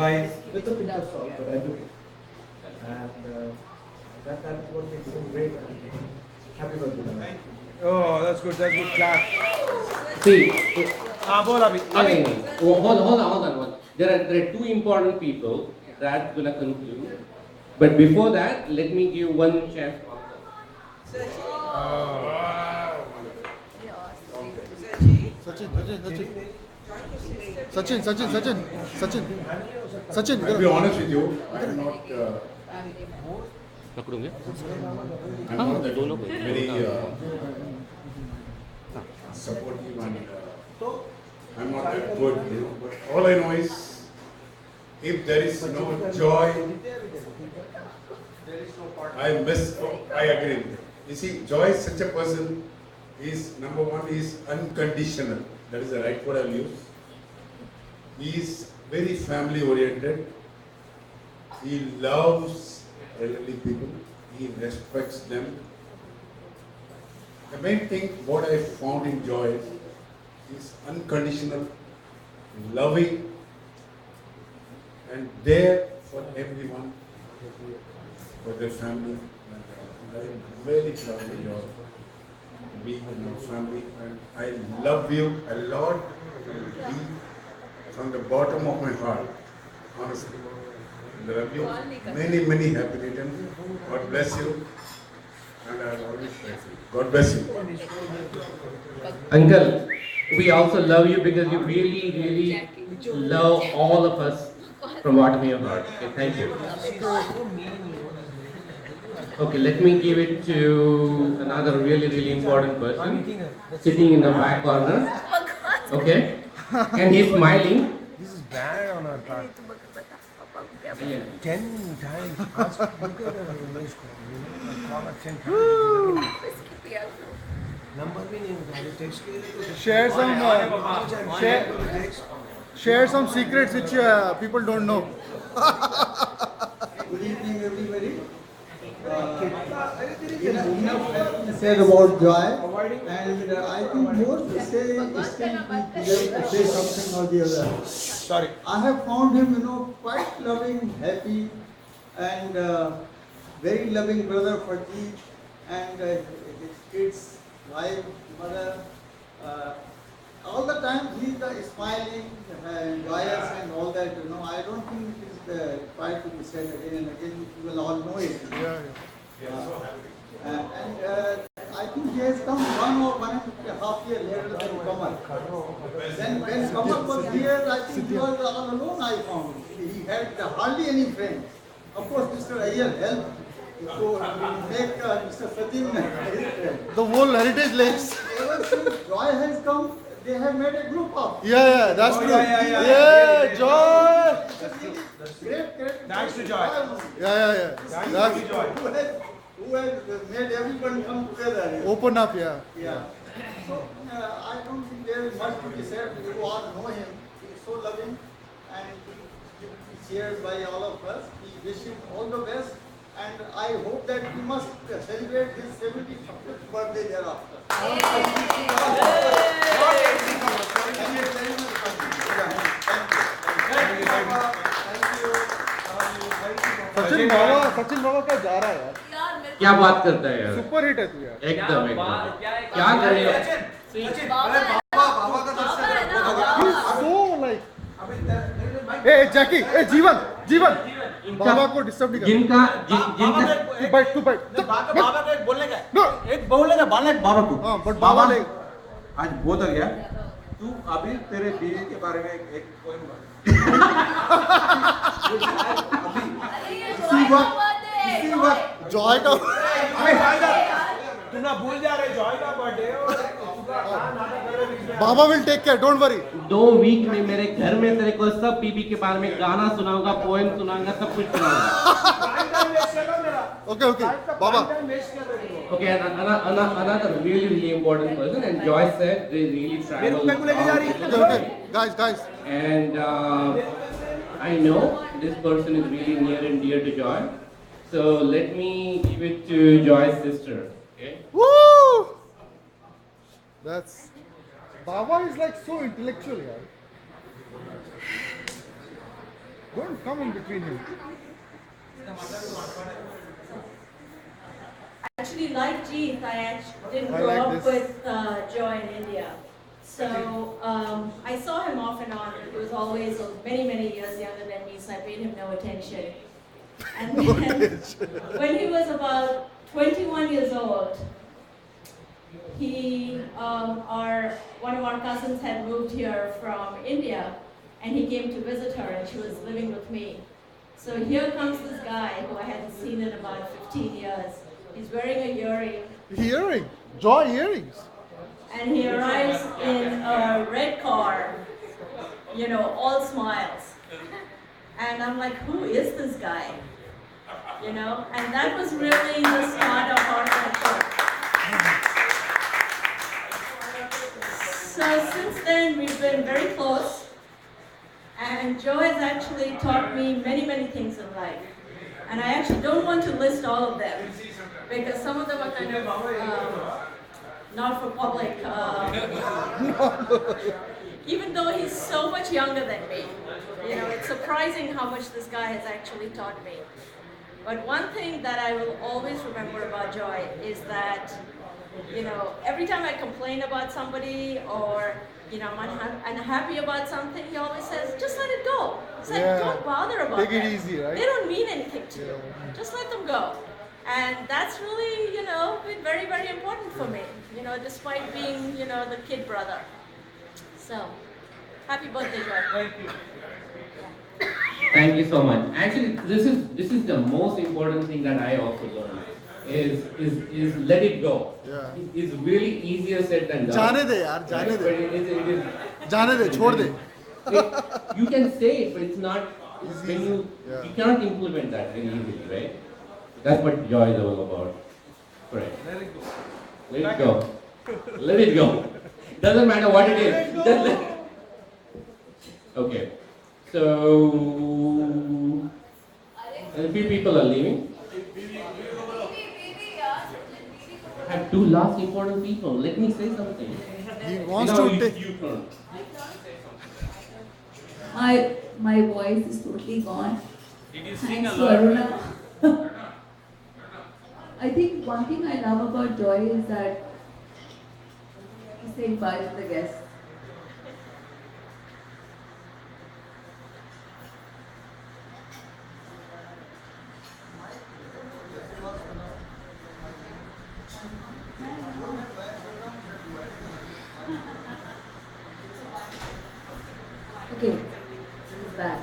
advice with a pinch of salt, but I do. And that's what makes him great. Happy birthday, man. Oh, that's good. That's good. Clap. See, Bol Abhi. hold on. There are two important people that gonna conclude. But before that, let me give one chef. Sachin, to be honest with you, I'm not पकड़ूंगे very supportive and I'm not that good, but all I know is if there is no joy, I agree. You see, joy is such a person is number one is unconditional. That is the right word I'll use. He is very family oriented. He loves elderly people. He respects them. The main thing what I found in Joy is unconditional, loving, and there for everyone, for their family. And I am very proud of you being in your family, and I love you a lot from the bottom of my heart, honestly. I love you. Many happy returns. God bless you. And I'll always pray for you. God bless you. Uncle, we also love you because you really love all of us from bottom of your heart. Okay, thank you. Okay, let me give it to another really important person sitting in the back corner. Okay, and he's smiling. This is bad on our part. 10 times. Ask, look at the English call her 10 times. Number भी नहीं उठाते text के लिए. Share some secrets which people don't know. Good evening, everybody. Enough said about Joy, and I think more to say to say something or the other. Sorry. I have found him, quite loving, happy, and very loving brother for G, and his kids, wife, mother. All the time he is smiling, joyous, and all that. I don't think it is required to be said again and again. You will all know it. And I think he has come 1.5 years later than Kamal. Then when Kamal was here, I think he was all alone. I found he had hardly any friends. Of course, Mr. Iyer helped to make Mr. Satin his friend. The whole heritage lakes. Ever since Joy has come, they have made a group of. Yeah, that's true. Yeah, Joy. Great. Thanks to Joy. Yeah. Thanks to Joy. Who has made everyone come together. Open up, yeah. Yeah. So I don't think there is much to be said. You all know him. He is so loving, and he is cheered by all of us. We wish him all the best, and I hope that we must celebrate his 75th birthday thereafter. Sachin बाबा क्या जा रहा है यार? क्या बात करता है यार? सुपर हिट है तू यार. एकदम क्या कर रहे हो? So like. Hey Jackie, hey जीवन. बाबा को डिस्टर्ब नहीं कर. जिनका तू बैठ. बाबा को एक बोलने का. No. एक बोलने का बाबा को. हाँ, but बाबा ले. आज बहुत हो गया. तू अभी तेरे बीवी के बारे में एक पोएम बोल. इसी वक्त जॉय का. तू ना भूल जा रहे जॉय का बर्थडे. बाबा will take care, don't worry. 2 week में मेरे घर में तेरे को सब बीबी के बारे में गाना सुनाऊंगा, पोएम सुनाऊंगा, सब कुछ सुनाऊंगा. Okay, Baba. Okay, and another really important person, and Joyce said they really travel. Okay, guys. And I know this person is really near and dear to Joy, so let me give it to Joy's sister. Okay. Woo! That's. Baba is like so intellectual, yaar. Don't come in between him. Actually, like Jeet, I didn't I grow like up this. with Joy in India. So I saw him off and on. He was always many, many years younger than me, so I paid him no attention. And then when he was about 21 years old, one of our cousins had moved here from India, and he came to visit her, and she was living with me. So here comes this guy who I hadn't seen in about 15 years. He's wearing a earring, Earring. Joy earrings. and he arrives in a red car, all smiles. And I'm like, who is this guy? And that was really the start of our friendship. So since then, we've been very close. And Joe has actually taught me many, many things in life. And I actually don't want to list all of them, because some of them are kind of not for public. Even though he's so much younger than me, it's surprising how much this guy has actually taught me. But one thing that I will always remember about Joy is that, every time I complain about somebody or, I'm unhappy about something, he always says, just let it go. He's like, Yeah. don't bother about it. Take it easy, right? They don't mean anything to you. Just let them go. And that's really, been very, very important for me, despite being, the kid brother. So, happy birthday, Joy. Thank you. Thank you so much. Actually, this is the most important thing that I also learned is let it go. Yeah. It's really easier said than done. जाने दे यार, जाने But they. it is जाने दे, छोड़ दे. you can say it, but it's not. It's When easy. you Yeah. you cannot implement that very easily, right? That's what joy is all about. Correct. Let it go. Let it go. Let it go. Doesn't matter what it is. Just let. Okay. So a few people are leaving. I have two last important people. Let me say something. He wants Now to you take. turn. My voice is totally gone. Did you sing Thanks a to lot? Aruna. I think one thing I love about Joy is that he's saying bye to the guests. Okay, he's back.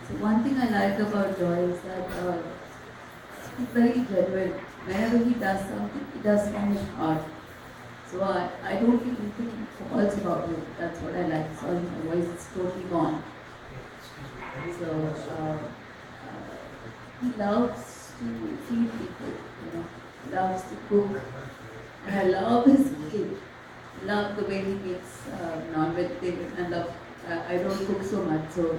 So one thing I like about Joy is that he's very genuine. Whenever he does something, he does from his heart. So I don't think anything false about it. That's what I like. Sorry, my voice is totally gone. So he loves to feed people, He loves to cook. And I love his cooking. Love the way he makes non-vegetarian. I love. I don't cook so much, so.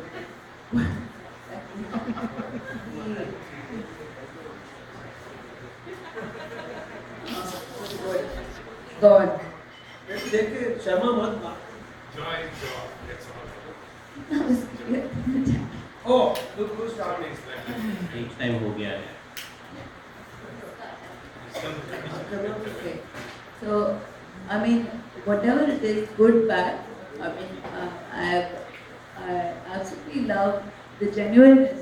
God. देखिए शर्मा मत That was good. Oh, look start next. Each time हो गया है. Okay. So, I mean, whatever it is, good, bad, I mean, I absolutely love the genuineness.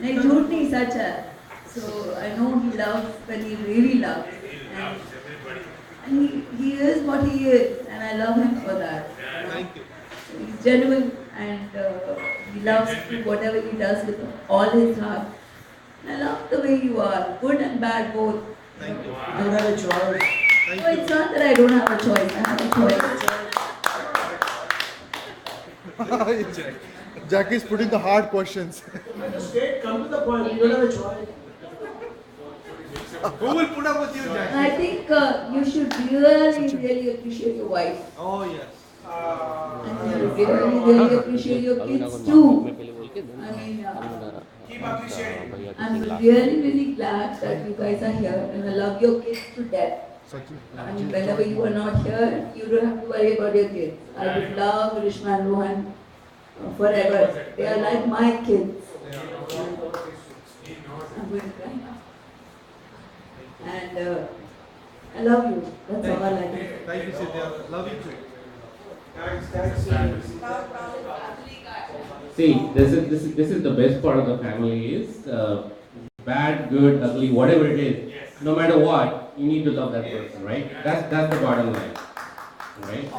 नहीं झूठ नहीं सच है. So I know he loves when he really loves, and he is what he is, and I love him for that. Thank you. He's genuine, and he loves to do whatever he does with all his heart. And I love the way you are, good and bad both. Thank you. You don't have a choice. No, it's not that I don't have a choice. I have a choice. Jackie's putting the hard questions. Straight, come to the point. You don't have a choice. Who will put up with you, Jack? And I think you should really, really appreciate your wife. Oh yes. And you should really, really appreciate your kids too. I mean, Keep appreciating. I'm really, really glad that you guys are here, and I love your kids to death. And whenever you are not here, you don't have to worry about your kids. I would love Rishma and Rohan forever. They are like my kids. I'm going to cry now. And I love you. That's all I like to say. Thank you, Sidhya. Love you too. See, this is the best part of the family is bad, good, ugly, whatever it is. No matter what, you need to love that person, right? That's the bottom line, right?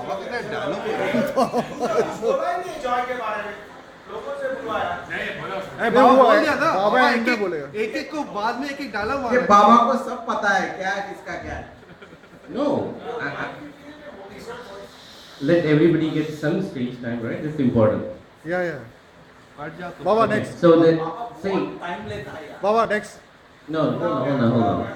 Baba and में बोलेगा एक एक को बाद में एक एक dialogue ये बाबा को सब पता है क्या है किसका क्या है. No, let everybody get some stage time, right? It's important. Yeah. Baba next. So that see, Baba next. no, hold on.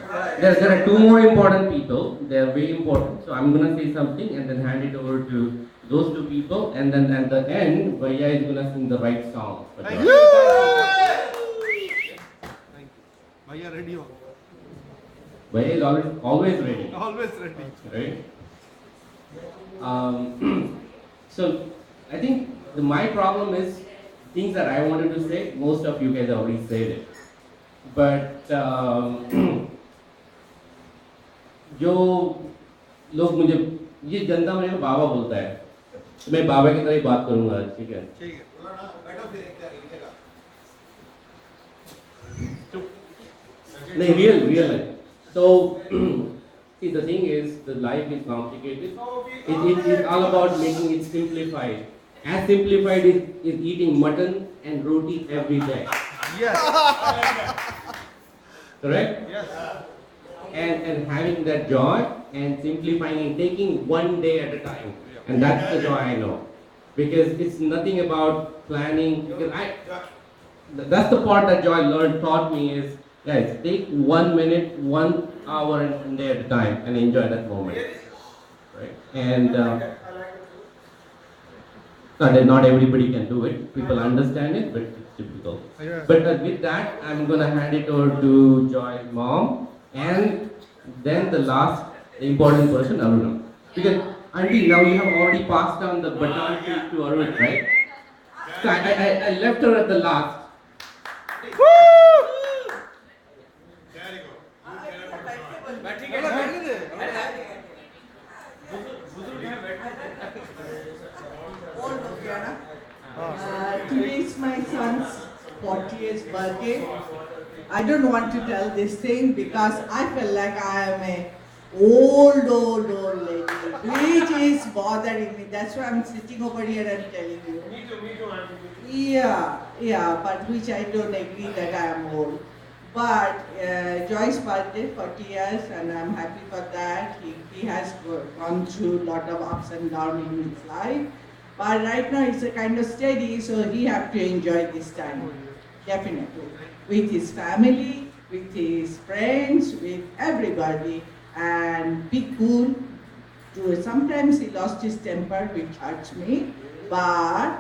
There are two more important people. They are very important. So I'm gonna say something and then hand it over to those two people, and then at the end, Bhaiya is gonna sing the right song. Thank you. Bhaiya ready ho. Bhaiya is always ready. Always ready. Right? So I think my problem is things that I wanted to say, most of you guys already said it. But जो लोग मुझे ये जनता मेरे को बाबा बोलता है, तो मैं बाबा की तरह ही बात करूंगा, ठीक है? नहीं, real है. So see, the thing is, the life is complicated. It is all about making it simplified. As simplified is eating mutton and roti every day. Yes. Correct? Yes. And having that joy and simplifying and taking one day at a time. And that's the joy I know. Because it's nothing about planning. Because that's the part that joy taught me is, guys, take 1 minute, 1 hour and day at a time and enjoy that moment. Right? And not everybody can do it. People understand it, but it's difficult. Yeah. But with that, I'm gonna hand it over to Joy's mom, and then the important person, Aruna. Because Auntie, now you have already passed down the baton to Aruna, right? So I left her at the last. Today is my son's 40th birthday. I don't want to tell this thing because I feel like I am a old lady, which is bothering me. That's why I'm sitting over here and telling you. Me too, auntie. Yeah, but which I don't agree that I am old. But Joy's birthday, 40 years, and I'm happy for that. He has gone through a lot of ups and downs in his life. But right now it's a kind of steady, so he have to enjoy this time, definitely. With his family, with his friends, with everybody, and be cool. Sometimes he lost his temper, which hurts me, but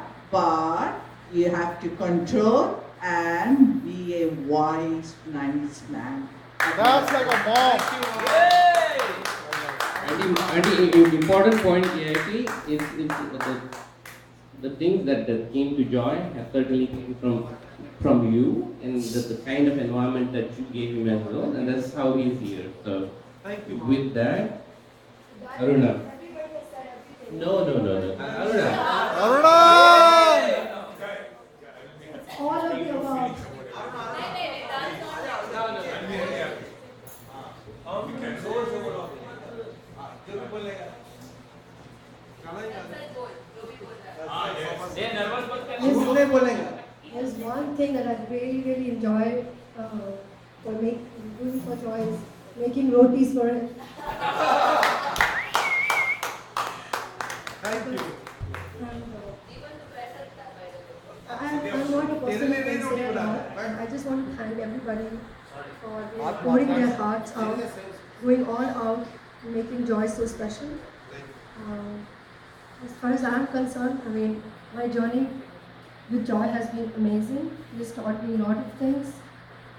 you have to control and be a wise, nice man. That's like a mom. Auntie, important point here is the things that came to Joy have certainly came from you and the kind of environment that you gave him as well, and that's how he's here. So Thank you. with that, Aruna. No. Aruna. All of the above. There's one thing that I really enjoy doing for Joy is making rotis for him. Thank you. I'm not a person who can say a lot. I just want to thank everybody for pouring their hearts out, going all out, making Joy so special. As far as I'm concerned, my journey with Joy has been amazing. He's taught me a lot of things.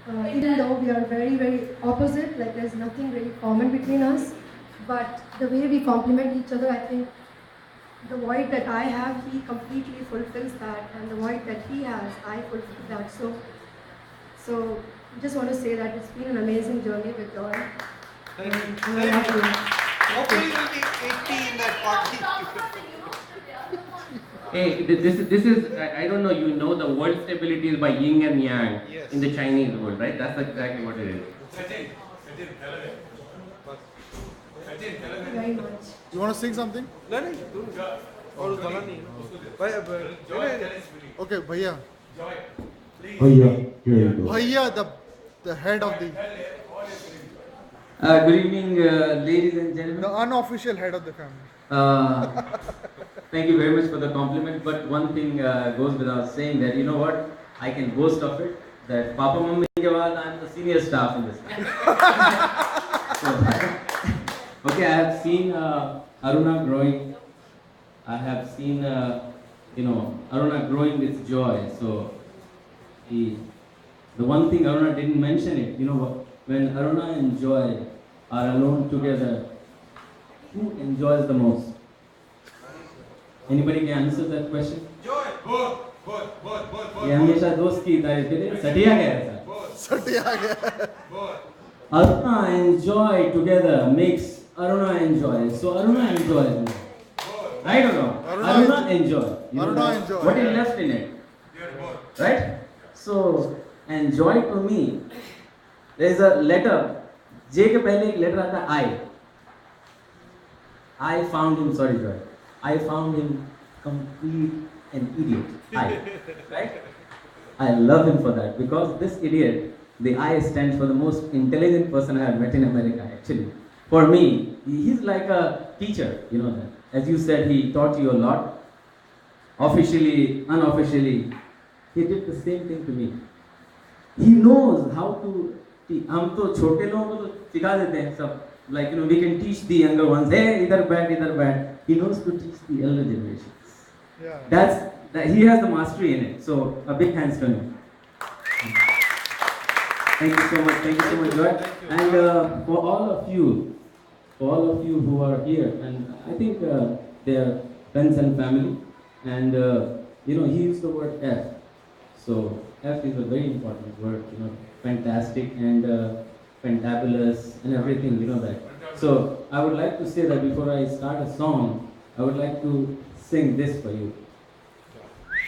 Even though we are very, very opposite, like there's nothing really common between us, but the way we complement each other, I think the void that I have, he completely fulfills that, and the void that he has, I fulfill that. So just want to say that it's been an amazing journey with Joy. Thank you. And I love you. Hopefully we'll be 80 in that party. Hey, this is I don't know. You know the world stability is by yin and yang Yes. in the Chinese world, right? That's exactly what it is. Thank you very much. You want to sing something? नहीं और गला नहीं Okay, Bhaiya. Bhaiya, here you go. Bhaiya, the head of the, Good evening, ladies and gentlemen. the unofficial head of the family. Thank you very much for the compliment, but one thing goes without saying that, you know what, I can boast of it, that Papa Mummy ke baad I'm the senior staff in this family. Okay, I have seen Aruna growing. I have seen, Aruna growing with joy. So, the one thing Aruna didn't mention it, when Aruna and Joy are alone together, who enjoys the most? Anybody can answer that question? Joy, both. ये हमेशा दोस्त की तारीफ के सटिया गया है sir. Satiya gaya. Aruna and Joy together makes Aruna enjoy. So Aruna enjoys more. Right or no? Aruna enjoy. Aruna enjoy. What is left in it? Right? So, and joy to me, there is a letter. J के पहले एक letter आता है I. I found him, sorry Joy. I found him complete an idiot. Right? I love him for that because this idiot, the I stands for the most intelligent person I have met in America actually. For me, he's like a teacher, you know that. As you said, he taught you a lot. Officially, unofficially, he did the same thing to me. He knows how to teach. हम तो छोटे लोगों को तो सिखा देते हैं सब. Like, we can teach the younger ones. Hey, idhar bad. He knows to teach the elder generations. Yeah. He has the mastery in it. So a big hands to him. Thank you so much, Joy. And for all of you who are here, and I think they are friends and family, and he used the word F. So F is a very important word, fantastic and fantabulous and everything, that. So I would like to say that before I start a song, I would like to sing this for you.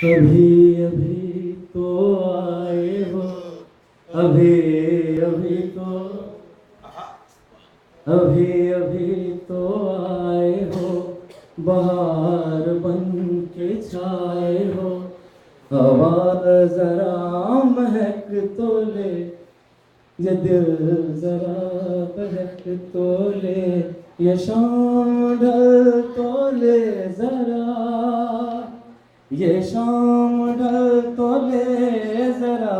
अभी अभी तो आए हो, अभी अभी तो आए हो, बहार बन के छाए हो, हवा जरा महक तो ले, ये दिल जरा बहक तो ले, ये शाम ढल तो ले जरा, ये शाम ढल तो ले जरा,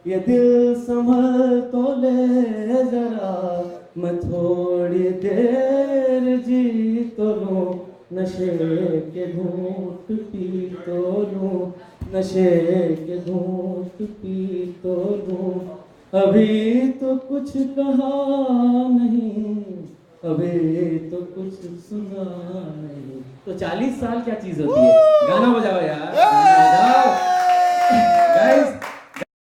ये दिल संभल तो ले जरा, मैं थोड़ी देर जी तो लूं, नशे के घूंट पी तो लूं, नशे के घूंट पी तो लूं, अभी तो कुछ कहा नहीं, अभी तो कुछ सुना नहीं. तो 40 साल क्या चीज होती है? गाना बजाओ यार, गाना बजाओ. Guys,